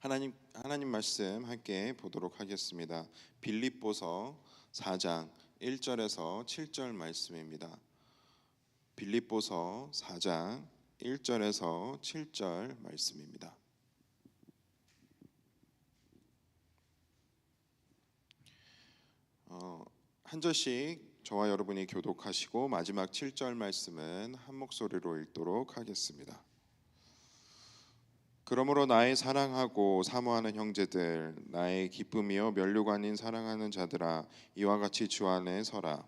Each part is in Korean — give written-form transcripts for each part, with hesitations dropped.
하나님 말씀 함께 보도록 하겠습니다. 빌립보서 4장 1절에서 7절 말씀입니다. 빌립보서 4장 1절에서 7절 말씀입니다. 한 절씩 저와 여러분이 교독하시고 마지막 7절 말씀은 한 목소리로 읽도록 하겠습니다. 그러므로 나의 사랑하고 사모하는 형제들, 나의 기쁨이요 면류관인 사랑하는 자들아, 이와 같이 주 안에 서라.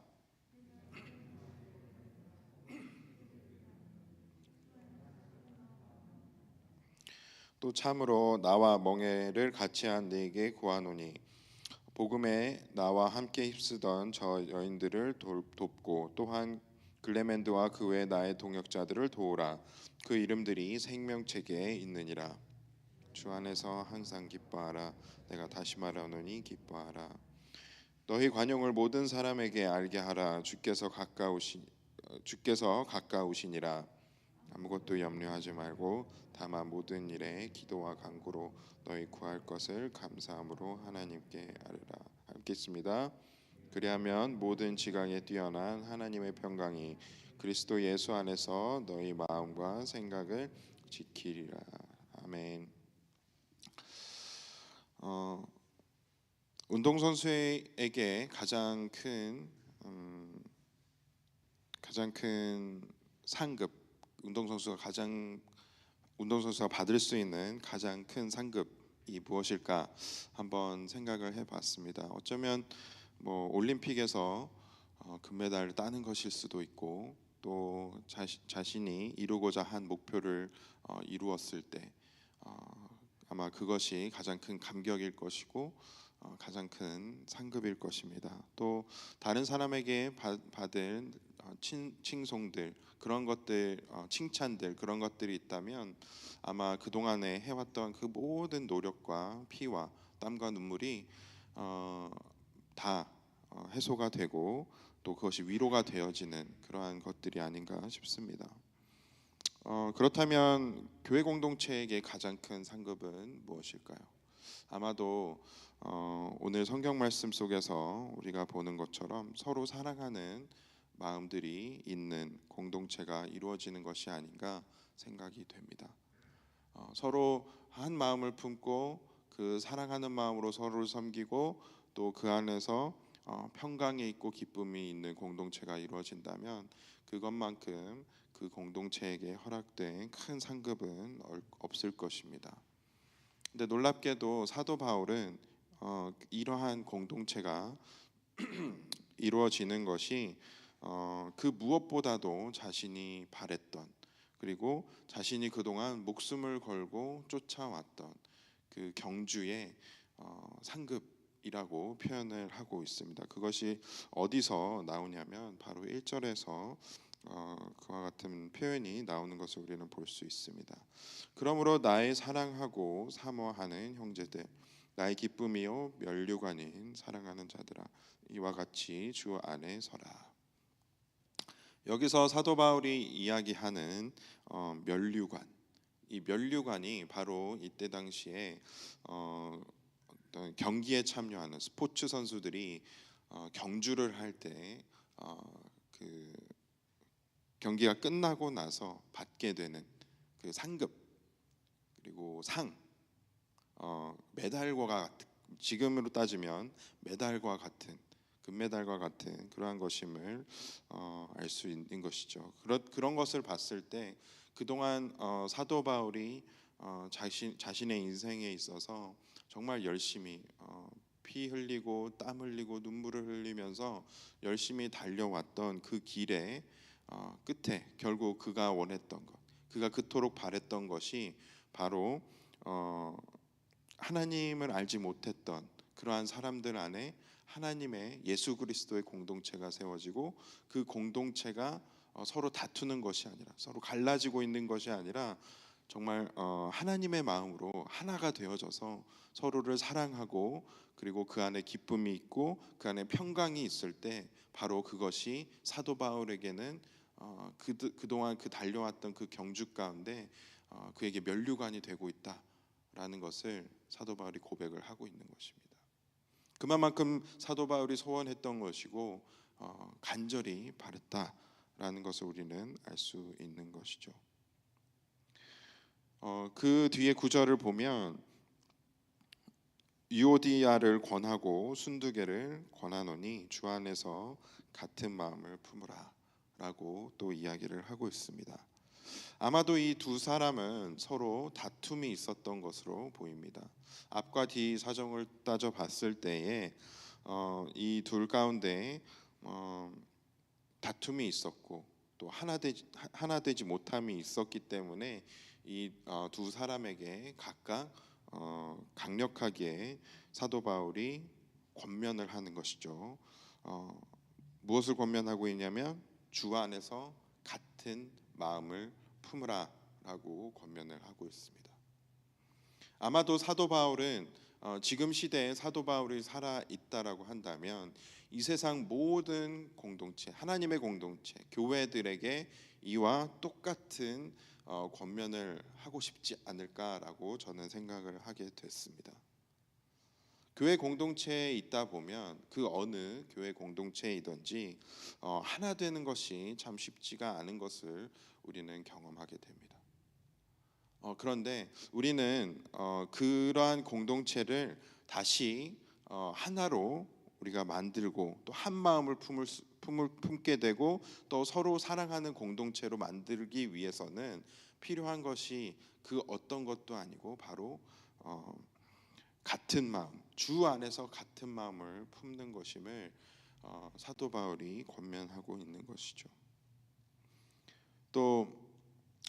또 참으로 나와 멍에를 같이 한 네게 구하노니, 복음에 나와 함께 힘쓰던 저 여인들을 돕고 또한 글레멘드와 그 외 나의 동역자들을 도우라. 그 이름들이 생명책에 있느니라. 주 안에서 항상 기뻐하라. 내가 다시 말하노니 기뻐하라. 너희 관용을 모든 사람에게 알게 하라. 주께서 가까우시니라. 아무것도 염려하지 말고 다만 모든 일에 기도와 간구로 너희 구할 것을 감사함으로 하나님께 아뢰라. 함께 있습니다. 그리하면 모든 지각에 뛰어난 하나님의 평강이 그리스도 예수 안에서 너희 마음과 생각을 지키리라. 아멘. 운동선수에게 가장 큰 상급, 운동선수가 받을 수 있는 가장 큰 상급이 무엇일까 한번 생각을 해봤습니다. 어쩌면 올림픽에서 금메달을 따는 것일 수도 있고, 또 자신이 이루고자 한 목표를 이루었을 때 아마 그것이 가장 큰 감격일 것이고 가장 큰 상급일 것입니다. 또 다른 사람에게 받은 칭송들, 그런 것들, 칭찬들, 그런 것들이 있다면 아마 그동안에 해왔던 그 모든 노력과 피와 땀과 눈물이 다 해소가 되고 또 그것이 위로가 되어지는 그러한 것들이 아닌가 싶습니다. 그렇다면 교회 공동체에게 가장 큰 상급은 무엇일까요? 아마도 오늘 성경 말씀 속에서 우리가 보는 것처럼 서로 사랑하는 마음들이 있는 공동체가 이루어지는 것이 아닌가 생각이 됩니다. 서로 한 마음을 품고 그 사랑하는 마음으로 서로를 섬기고 또 그 안에서 평강이 있고 기쁨이 있는 공동체가 이루어진다면 그것만큼 그 공동체에게 허락된 큰 상급은 없을 것입니다. 근데 놀랍게도 사도 바울은 이러한 공동체가 이루어지는 것이 그 무엇보다도 자신이 바랬던, 그리고 자신이 그동안 목숨을 걸고 쫓아왔던 그 경주의 상급이라고 표현을 하고 있습니다. 그것이 어디서 나오냐면 바로 1절에서 그와 같은 표현이 나오는 것을 우리는 볼 수 있습니다. 그러므로 나의 사랑하고 사모하는 형제들, 나의 기쁨이요 면류관인 사랑하는 자들아, 이와 같이 주 안에 서라. 여기서 사도 바울이 이야기하는 면류관, 이 면류관이 바로 이때 당시에 어떤 경기에 참여하는 스포츠 선수들이 경주를 할 때 그 경기가 끝나고 나서 받게 되는 그 상급, 그리고 메달과 지금으로 따지면 메달과 같은, 금메달과 같은 그러한 것임을 알 수 있는 것이죠. 그런 것을 봤을 때 그동안 사도 바울이 자신의 인생에 있어서 정말 열심히 피 흘리고 땀 흘리고 눈물을 흘리면서 열심히 달려왔던 그 길에 끝에 결국 그가 원했던 것, 그가 그토록 바랬던 것이 바로 하나님을 알지 못했던 그러한 사람들 안에 하나님의 예수 그리스도의 공동체가 세워지고, 그 공동체가 서로 다투는 것이 아니라, 서로 갈라지고 있는 것이 아니라 정말 하나님의 마음으로 하나가 되어져서 서로를 사랑하고, 그리고 그 안에 기쁨이 있고 그 안에 평강이 있을 때 바로 그것이 사도 바울에게는 그동안 그 달려왔던 그 경주 가운데 그에게 면류관이 되고 있다 라는 것을 사도 바울이 고백을 하고 있는 것입니다. 그만큼 사도 바울이 소원했던 것이고 간절히 바랬다라는 것을 우리는 알 수 있는 것이죠. 그 뒤에 구절을 보면 유오디아를 권하고 순두개를 권하노니 주 안에서 같은 마음을 품으라 라고 또 이야기를 하고 있습니다. 아마도 이 두 사람은 서로 다툼이 있었던 것으로 보입니다. 앞과 뒤 사정을 따져 봤을 때에 이 둘 가운데 다툼이 있었고 또 하나 되지 못함이 있었기 때문에 이 두 사람에게 각각 강력하게 사도 바울이 권면을 하는 것이죠. 무엇을 권면하고 있냐면 주 안에서 같은 마음을 품으라라고 권면을 하고 있습니다. 아마도 사도 바울은 지금 시대에 사도 바울이 살아 있다라고 한다면 이 세상 모든 공동체, 하나님의 공동체, 교회들에게 이와 똑같은 권면을 하고 싶지 않을까라고 저는 생각을 하게 됐습니다. 교회 공동체에 있다 보면 그 어느 교회 공동체이든지 하나 되는 것이 참 쉽지가 않은 것을 우리는 경험하게 됩니다. 그런데 우리는 그러한 공동체를 다시 하나로 우리가 만들고 또 한 마음을 품게 되고 또 서로 사랑하는 공동체로 만들기 위해서는 필요한 것이 그 어떤 것도 아니고 바로 같은 마음, 주 안에서 같은 마음을 품는 것임을 사도 바울이 권면하고 있는 것이죠. 또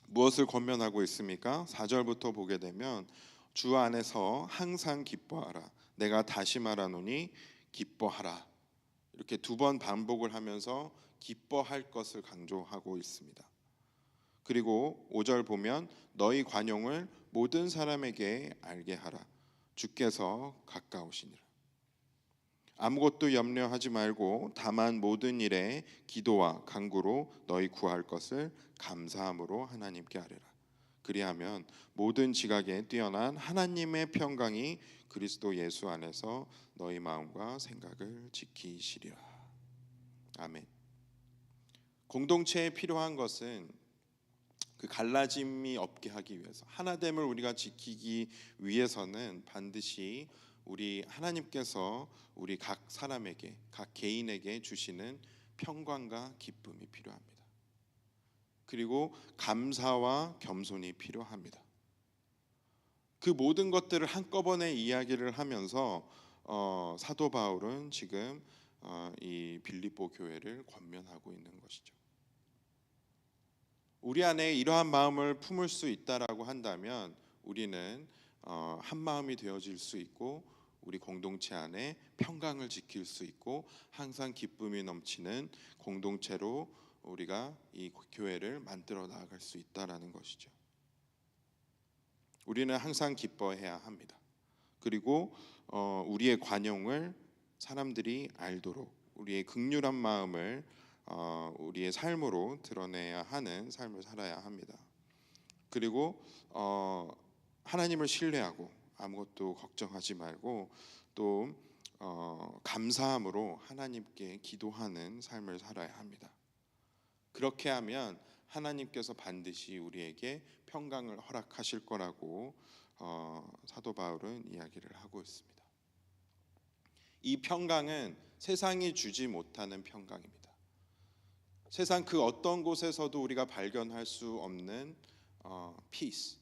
무엇을 권면하고 있습니까? 4절부터 보게 되면 주 안에서 항상 기뻐하라. 내가 다시 말하노니 기뻐하라. 이렇게 두 번 반복을 하면서 기뻐할 것을 강조하고 있습니다. 그리고 5절 보면 너희 관용을 모든 사람에게 알게 하라. 주께서 가까우시니라. 아무것도 염려하지 말고 다만 모든 일에 기도와 간구로 너희 구할 것을 감사함으로 하나님께 아뢰라. 그리하면 모든 지각에 뛰어난 하나님의 평강이 그리스도 예수 안에서 너희 마음과 생각을 지키시리라. 아멘. 공동체에 필요한 것은 그 갈라짐이 없게 하기 위해서, 하나됨을 우리가 지키기 위해서는 반드시 우리 하나님께서 우리 각 사람에게, 각 개인에게 주시는 평강과 기쁨이 필요합니다. 그리고 감사와 겸손이 필요합니다. 그 모든 것들을 한꺼번에 이야기를 하면서 사도 바울은 지금 이 빌립보 교회를 권면하고 있는 것이죠. 우리 안에 이러한 마음을 품을 수 있다라고 한다면 우리는 한 마음이 되어질 수 있고 우리 공동체 안에 평강을 지킬 수 있고 항상 기쁨이 넘치는 공동체로 우리가 이 교회를 만들어 나아갈 수 있다라는 것이죠. 우리는 항상 기뻐해야 합니다. 그리고 우리의 관용을 사람들이 알도록 우리의 긍휼한 마음을 우리의 삶으로 드러내야 하는 삶을 살아야 합니다. 그리고 하나님을 신뢰하고 아무것도 걱정하지 말고 또 감사함으로 하나님께 기도하는 삶을 살아야 합니다. 그렇게 하면 하나님께서 반드시 우리에게 평강을 허락하실 거라고 사도 바울은 이야기를 하고 있습니다. 이 평강은 세상이 주지 못하는 평강입니다. 세상 그 어떤 곳에서도 우리가 발견할 수 없는 peace,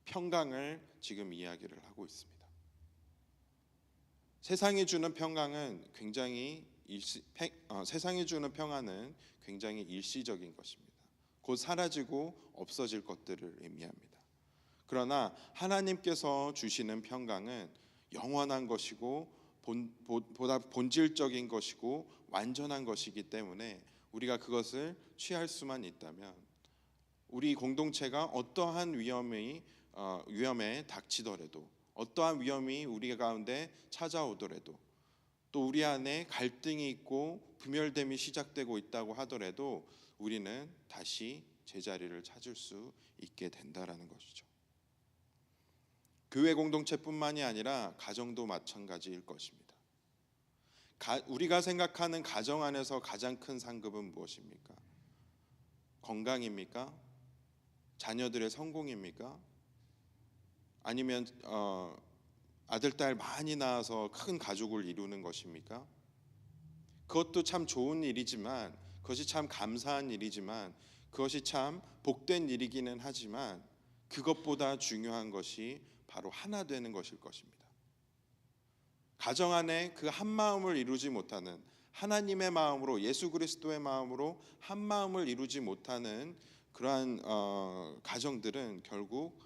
평강을 지금 이야기를 하고 있습니다. 세상이 주는 평강은 세상이 주는 평안은 굉장히 일시적인 것입니다. 곧 사라지고 없어질 것들을 의미합니다. 그러나 하나님께서 주시는 평강은 영원한 것이고 보다 본질적인 것이고 완전한 것이기 때문에 우리가 그것을 취할 수만 있다면 우리 공동체가 어떠한 위험에 닥치더라도 어떠한 위험이 우리 가운데 찾아오더라도 또 우리 안에 갈등이 있고 분열됨이 시작되고 있다고 하더라도 우리는 다시 제자리를 찾을 수 있게 된다라는 것이죠. 교회 공동체뿐만이 아니라 가정도 마찬가지일 것입니다. 우리가 생각하는 가정 안에서 가장 큰 상급은 무엇입니까? 건강입니까? 자녀들의 성공입니까? 아니면 아들, 딸 많이 낳아서 큰 가족을 이루는 것입니까? 그것도 참 좋은 일이지만, 그것이 참 감사한 일이지만, 그것이 참 복된 일이기는 하지만, 그것보다 중요한 것이 바로 하나 되는 것일 것입니다. 가정 안에 그 한 마음을 이루지 못하는, 하나님의 마음으로, 예수 그리스도의 마음으로 한 마음을 이루지 못하는 그러한 가정들은 결국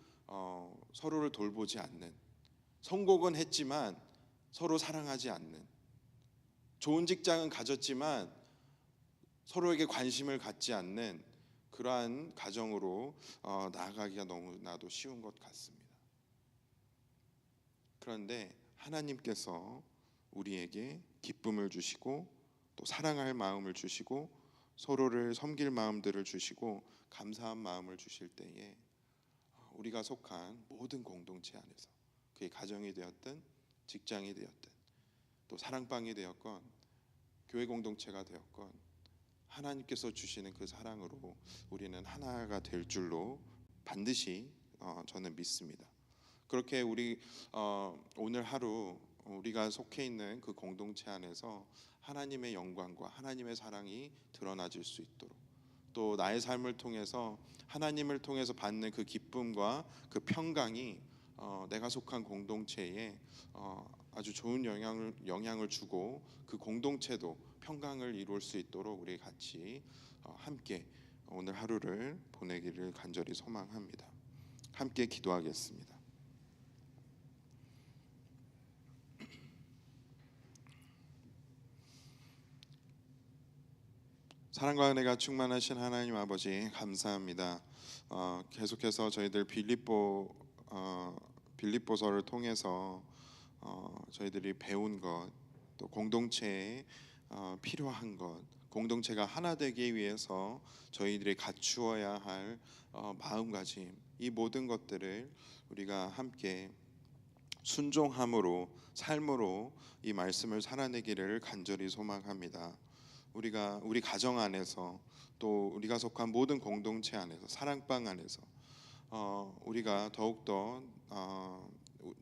서로를 돌보지 않는, 성공은 했지만 서로 사랑하지 않는, 좋은 직장은 가졌지만 서로에게 관심을 갖지 않는 그러한 가정으로 나아가기가 너무나도 쉬운 것 같습니다. 그런데 하나님께서 우리에게 기쁨을 주시고 또 사랑할 마음을 주시고 서로를 섬길 마음들을 주시고 감사한 마음을 주실 때에 우리가 속한 모든 공동체 안에서, 그게 가정이 되었든 직장이 되었든 또 사랑방이 되었건 교회 공동체가 되었건 하나님께서 주시는 그 사랑으로 우리는 하나가 될 줄로 반드시 저는 믿습니다. 그렇게 우리 오늘 하루 우리가 속해 있는 그 공동체 안에서 하나님의 영광과 하나님의 사랑이 드러나질 수 있도록, 또 나의 삶을 통해서 하나님을 통해서 받는 그 기쁨과 그 평강이 내가 속한 공동체에 아주 좋은 영향을 주고 그 공동체도 평강을 이룰 수 있도록 우리 같이 함께 오늘 하루를 보내기를 간절히 소망합니다. 함께 기도하겠습니다. 사랑과 은혜가 충만하신 하나님 아버지 감사합니다. 계속해서 저희들 빌립보서를 통해서 저희들이 배운 것, 또 공동체에 필요한 것, 공동체가 하나 되기 위해서 저희들이 갖추어야 할 마음가짐, 이 모든 것들을 우리가 함께 순종함으로, 삶으로 이 말씀을 살아내기를 간절히 소망합니다. 우리 가정 안에서, 또 우리가 속한 모든 공동체 안에서, 사랑방 안에서 우리가 더욱더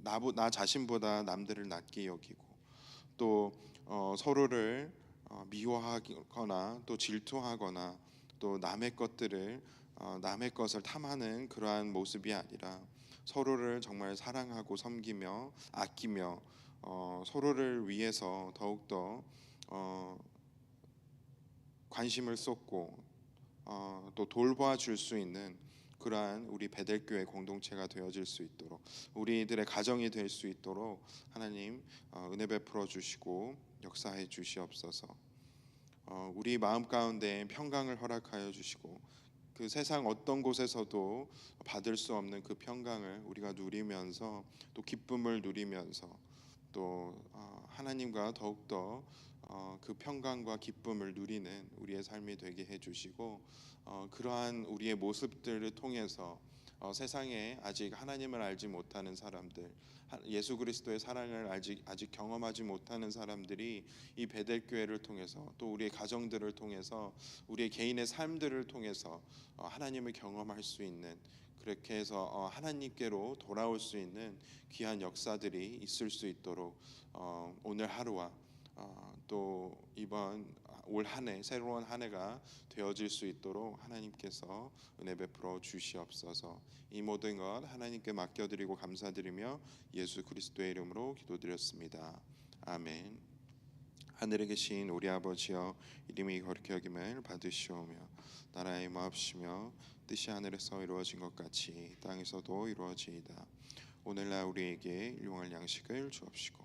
나 자신보다 남들을 낮게 여기고 또 서로를 미워하거나 또 질투하거나 또 남의 것을 탐하는 그러한 모습이 아니라 서로를 정말 사랑하고 섬기며 아끼며 서로를 위해서 더욱더 관심을 쏟고 또 돌봐줄 수 있는 그러한 우리 베델교회 공동체가 되어질 수 있도록, 우리들의 가정이 될 수 있도록 하나님 은혜 베풀어 주시고 역사해 주시옵소서. 우리 마음 가운데 평강을 허락하여 주시고 그 세상 어떤 곳에서도 받을 수 없는 그 평강을 우리가 누리면서, 또 기쁨을 누리면서, 또 하나님과 더욱더 그 평강과 기쁨을 누리는 우리의 삶이 되게 해주시고, 그러한 우리의 모습들을 통해서 세상에 아직 하나님을 알지 못하는 사람들, 예수 그리스도의 사랑을 아직 경험하지 못하는 사람들이 이 베델교회를 통해서, 또 우리의 가정들을 통해서, 우리의 개인의 삶들을 통해서 하나님을 경험할 수 있는, 그렇게 해서 하나님께로 돌아올 수 있는 귀한 역사들이 있을 수 있도록 오늘 하루와 또 이번 올 한 해, 새로운 한 해가 되어질 수 있도록 하나님께서 은혜 베풀어 주시옵소서. 이 모든 것 하나님께 맡겨드리고 감사드리며 예수 그리스도의 이름으로 기도드렸습니다. 아멘. 하늘에 계신 우리 아버지여, 이름이 거룩히 여김을 받으시오며 나라의 마옵시며 뜻이 하늘에서 이루어진 것 같이 땅에서도 이루어지이다. 오늘날 우리에게 일용할 양식을 주옵시고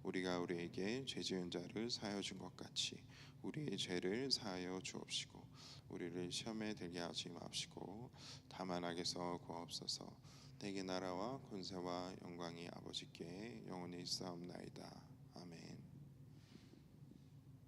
우리가 우리에게 죄 지은 자를 사하여 준 것 같이 우리의 죄를 사하여 주옵시고 우리를 시험에 들게 하지 마옵시고 다만 악에서 구하옵소서. 내게 나라와 권세와 영광이 아버지께 영원히 있사옵나이다.